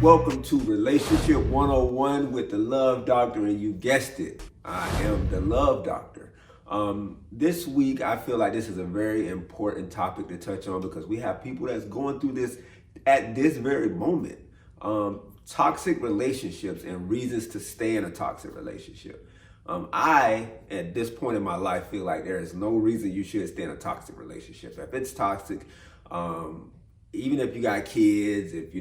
Welcome to Relationship 101 with the Love Doctor, and you guessed it, I am the Love Doctor. This week, I feel like this is a very important topic to touch on because we have people that's going through this at this very moment. Toxic relationships and reasons to stay in a toxic relationship. At this point in my life, feel like there is no reason you should stay in a toxic relationship. If it's toxic, even if you got kids, if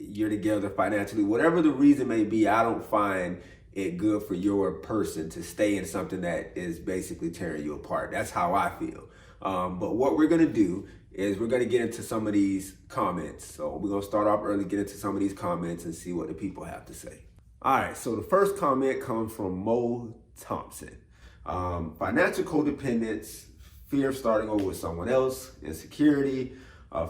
you're together financially, whatever the reason may be, I don't find it good for your person to stay in something that is basically tearing you apart. That's how I feel. But what we're going to do is we're going to get into some of these comments. So we're going to start off early, get into some of these comments and see what the people have to say. All right, so the first comment comes from Mo Thompson. Financial codependence, fear of starting over with someone else, insecurity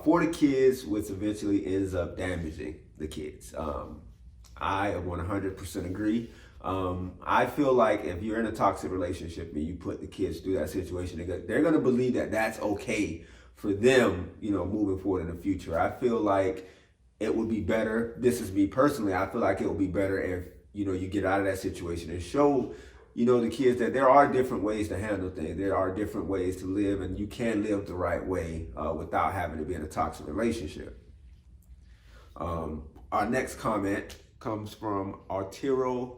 for the kids, which eventually ends up damaging the kids. I 100% agree. I feel like if you're in a toxic relationship and you put the kids through that situation, they're going to believe that that's okay for them, moving forward in the future. I feel like it would be better. This is me personally. I feel like it would be better if, you get out of that situation and show, the kids that there are different ways to handle things. There are different ways to live, and you can live the right way without having to be in a toxic relationship. Our next comment comes from Arturo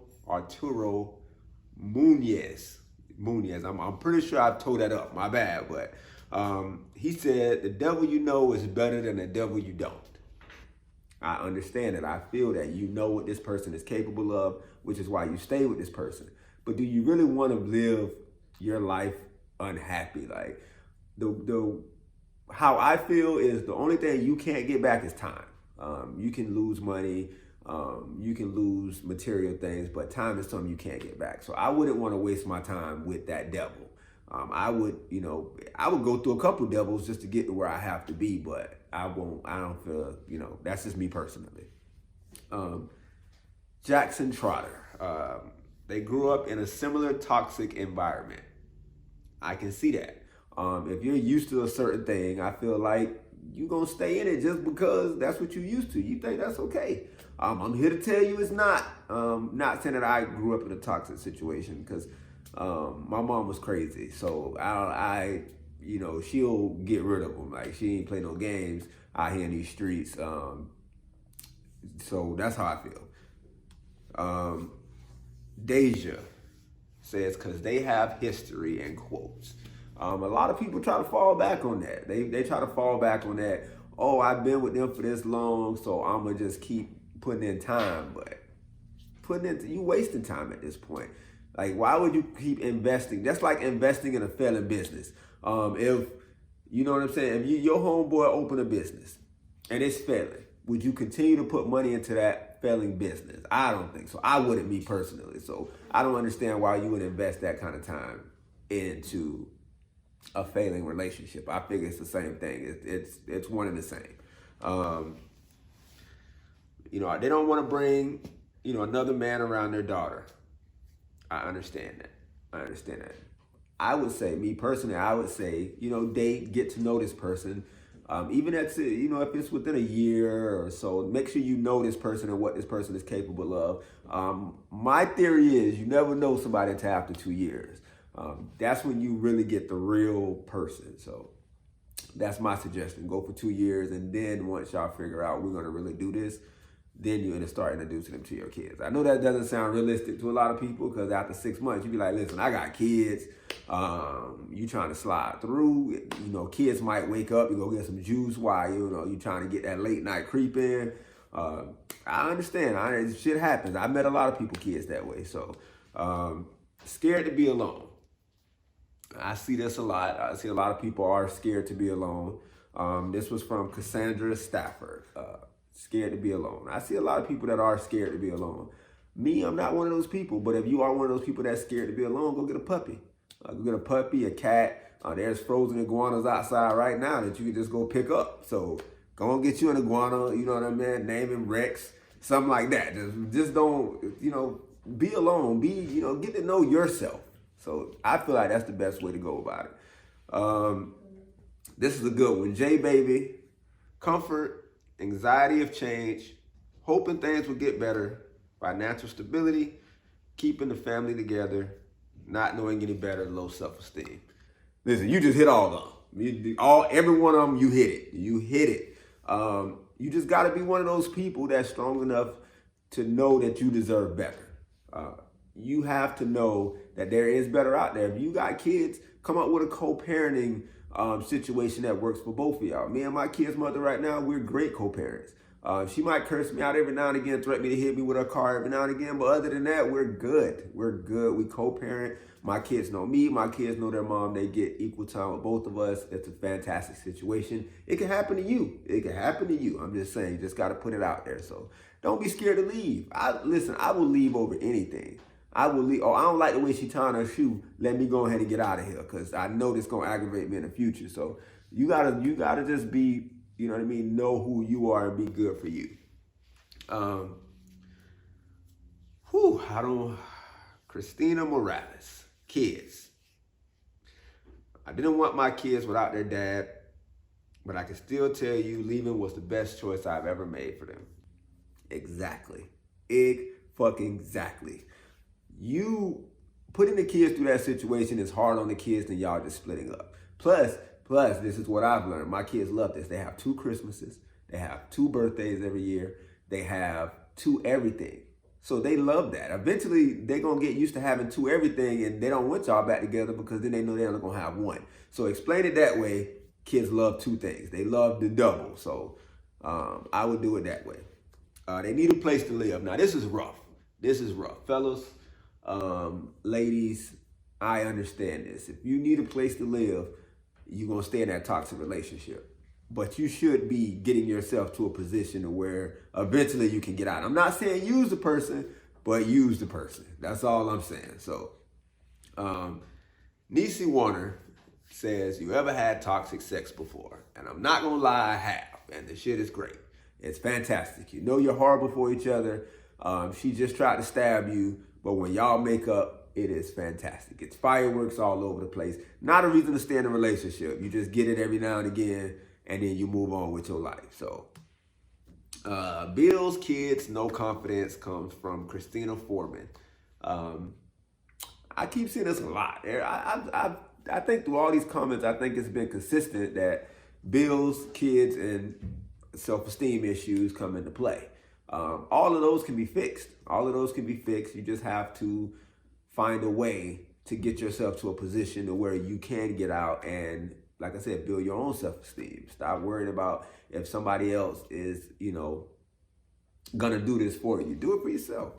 Munez. I'm pretty sure I've told that up. My bad, but he said, "The devil you know is better than the devil you don't." I understand it. I feel that you know what this person is capable of, which is why you stay with this person. But do you really want to live your life unhappy? Like the how I feel is the only thing you can't get back is time. You can lose money, you can lose material things, but time is something you can't get back. So I wouldn't want to waste my time with that devil. I would go through a couple devils just to get to where I have to be, but I don't feel, that's just me personally. Jackson Trotter. They grew up in a similar toxic environment. I can see that. If you're used to a certain thing, I feel like you're going to stay in it just because that's what you're used to. You think that's okay. I'm here to tell you it's not. Not saying that I grew up in a toxic situation because my mom was crazy. So she'll get rid of them. Like, she ain't play no games out here in these streets. So that's how I feel. Deja says, because they have history and quotes. A lot of people try to fall back on that. They try to fall back on that. Oh, I've been with them for this long, so I'm going to just keep putting in time. But you wasting time at this point. Like, why would you keep investing? That's like investing in a failing business. If, you know what I'm saying? If your homeboy opened a business and it's failing, would you continue to put money into that failing business? I don't think so. I wouldn't, me personally. So I don't understand why you would invest that kind of time into a failing relationship. I figure it's the same thing. It's one and the same. They don't want to bring, another man around their daughter. I understand that. I would say, me personally, date, get to know this person. Even if it's within a year or so, make sure you know this person and what this person is capable of. My theory is you never know somebody until after 2 years. That's when you really get the real person. So that's my suggestion. Go for 2 years, and then once y'all figure out we're going to really do this, then you're going to start introducing them to your kids. I know that doesn't sound realistic to a lot of people because after 6 months, you'd be like, listen, I got kids. You trying to slide through. Kids might wake up, you go get some juice while, you trying to get that late night creep in. I understand. Shit happens. I met a lot of people, kids that way. So scared to be alone. I see this a lot. I see a lot of people are scared to be alone. This was from Cassandra Stafford. Scared to be alone. I see a lot of people that are scared to be alone. Me, I'm not one of those people, but if you are one of those people that's scared to be alone, go get a puppy. Go get a puppy, a cat. There's frozen iguanas outside right now that you can just go pick up. So go and get you an iguana, you know what I mean? Name him Rex, something like that. Just don't, be alone. Get to know yourself. So I feel like that's the best way to go about it. This is a good one. J Baby, comfort, anxiety of change, hoping things will get better, financial stability, keeping the family together, not knowing any better, low self-esteem. Listen, you just hit all of them. Every one of them, you hit it. You hit it. You just got to be one of those people that's strong enough to know that you deserve better. You have to know that there is better out there. If you got kids, come up with a co-parenting situation that works for both of y'all. Me and my kid's mother right now, we're great co-parents. She might curse me out every now and again, threaten me to hit me with her car every now and again, but other than that, we're good. We're good. We co-parent. My kids know me. My kids know their mom. They get equal time with both of us. It's a fantastic situation. It can happen to you. It can happen to you. I'm just saying, you just got to put it out there. So don't be scared to leave. Listen, I will leave over anything. I will leave. Oh, I don't like the way she tying her shoe. Let me go ahead and get out of here because I know this gonna aggravate me in the future. So you gotta just be, you know what I mean, know who you are and be good for you. Christina Morales, kids. I didn't want my kids without their dad, but I can still tell you leaving was the best choice I've ever made for them. Exactly. Exactly. You putting the kids through that situation is hard on the kids than y'all just splitting up. Plus, this is what I've learned. My kids love this. They have 2 Christmases. They have 2 birthdays every year. They have 2 everything. So they love that. Eventually, they're going to get used to having 2 everything, and they don't want y'all back together because then they know they're only going to have 1. So explain it that way. Kids love 2 things. They love the double. So I would do it that way. They need a place to live. Now, this is rough. Fellas, ladies, I understand this. If you need a place to live, you're going to stay in that toxic relationship. But you should be getting yourself to a position where eventually you can get out. I'm not saying use the person, but use the person. That's all I'm saying. So, Niecy Warner says, you ever had toxic sex before? And I'm not going to lie, I have. And the shit is great. It's fantastic. You know you're horrible for each other. She just tried to stab you. But when y'all make up, it is fantastic. It's fireworks all over the place. Not a reason to stay in a relationship. You just get it every now and again, and then you move on with your life. So, bills, kids, no confidence comes from Christina Foreman. I keep seeing this a lot. I think through all these comments, I think it's been consistent that bills, kids, and self-esteem issues come into play. All of those can be fixed. You just have to find a way to get yourself to a position to where you can get out and, like I said, build your own self-esteem. Stop worrying about if somebody else is, gonna do this for you. Do it for yourself.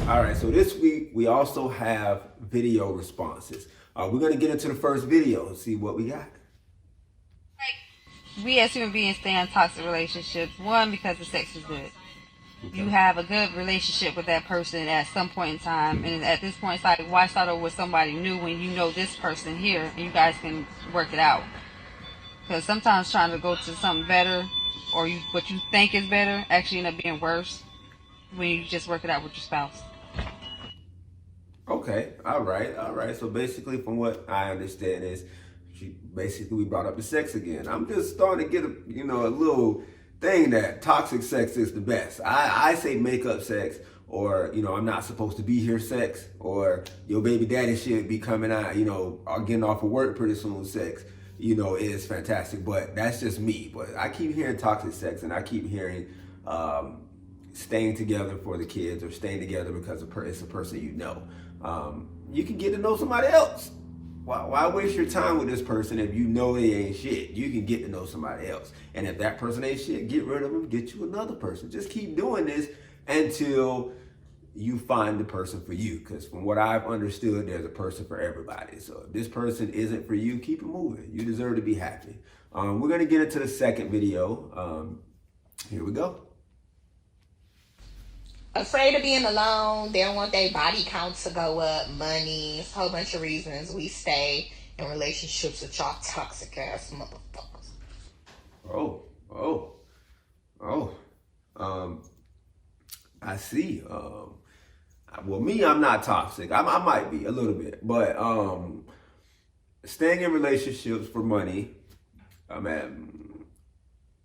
All right, so this week we also have video responses. We're gonna get into the first video and see what we got. We as human beings stay in toxic relationships. 1, because the sex is good. Okay. You have a good relationship with that person at some point in time, and at this point it's like, why start over with somebody new when you know this person here and you guys can work it out? Because sometimes trying to go to something better or what you think is better actually end up being worse when you just work it out with your spouse. Okay, all right. So basically, from what I understand is, we brought up the sex again. I'm just starting to get a little thing that toxic sex is the best. I say makeup sex, or I'm not supposed to be here sex, or your baby daddy should be coming out, or getting off of work pretty soon sex, is fantastic. But that's just me. But I keep hearing toxic sex, and I keep hearing staying together for the kids, or staying together because it's a person you know. You can get to know somebody else. Why waste your time with this person if you know they ain't shit? You can get to know somebody else. And if that person ain't shit, get rid of them, get you another person. Just keep doing this until you find the person for you. Because from what I've understood, there's a person for everybody. So if this person isn't for you, keep it moving. You deserve to be happy. We're going to get into the second video. Here we go. Afraid of being alone. They don't want their body count to go up. Money. A whole bunch of reasons we stay in relationships with y'all toxic ass motherfuckers. I see. Well, me, I'm not toxic. I might be a little bit, but staying in relationships for money.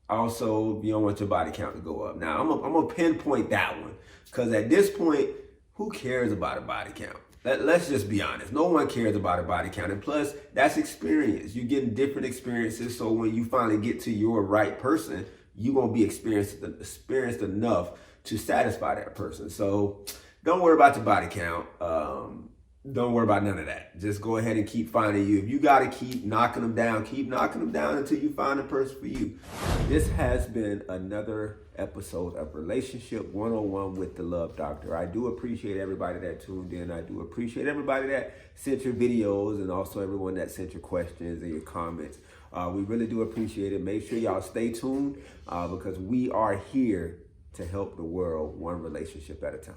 Also, you don't want your body count to go up. Now, I'm gonna pinpoint that one because at this point, who cares about a body count? Let's just be honest. No one cares about a body count. And plus, that's experience. You're getting different experiences. So when you finally get to your right person, you're going to be experienced enough to satisfy that person. So don't worry about your body count. Don't worry about none of that. Just go ahead and keep finding you. If you got to keep knocking them down, keep knocking them down until you find a person for you. This has been another episode of Relationship 101 with the Love Doctor. I do appreciate everybody that tuned in. I do appreciate everybody that sent your videos and also everyone that sent your questions and your comments. We really do appreciate it. Make sure y'all stay tuned because we are here to help the world one relationship at a time.